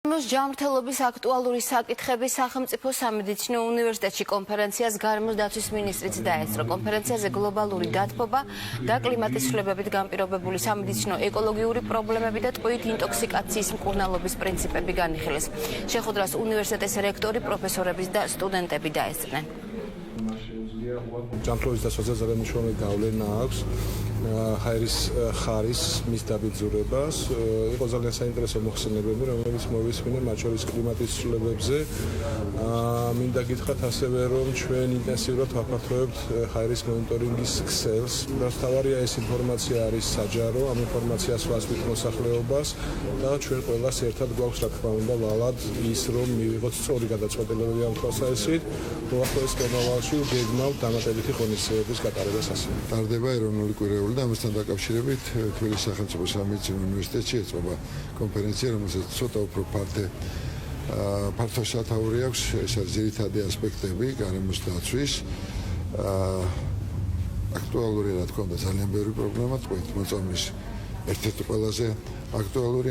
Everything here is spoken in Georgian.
ჯანმრთელობის აქტუალური საკითხების სახელმწიფო სამედიცინო უნივერსიტეტში კონფერენციას გარემოს დაცვის მინისტრიც დაესწრო. კონფერენციაზე გლობალური დათბობა და კლიმატის ცვლილებებით განპირობებული სამედიცინო ეკოლოგიური პრობლემები და ტყვიით ინტოქსიკაციის მკურნალობის პრინციპები განიხილეს. შეხვედრას უნივერსიტეტის რექტორი, პროფესორები და სტუდენტები დაესწრნენ. ჯანმრთელობის დაცვაზე ძალიან მნიშვნელოვანი გავლენა აქვს ჰაერის ხარის მის დაბინძურებას. იყო ძალიან საინტერესო მოხსენებები, რომელიც მოვისმინე, მათ შორის კლიმატის ცვლილებებზე. მინდა გითხრათ ასევე, რომ ჩვენ ინტენსიურად ვაფართოვებთ ჰაერის მონიტორინგის ქსელს. მთავარია ეს ინფორმაცია არის საჯარო, ამ ინფორმაციას ვასვით მოსახლეობას და ჩვენ ყველას ერთად გვაქვს, რა თქმა უნდა, ვალად ის, რომ მივიღოთ სწორი გადაწყვეტილებები ამ თვალსაზრისით, უახლოეს მომავალში გეგმავთ დამატებითი ღონისძიებების გატარებას ასე. ტარდება ეროვნული კვირეული და ამასთან დაკავშირებით თბილისის სახელმწიფო სამედიცინო უნივერსიტეტში ეწყობა კონფერენცია, რომელსაც ცოტა უფრო ფართო სათაური აქვს. ეს არის ძირითადი ასპექტები გარემოს დაცვის. აქტუალური, რა თქმა უნდა, ძალიან ბევრი პრობლემა, ტყვით მოწამის ერთ-ერთი ყველაზე აქტუალური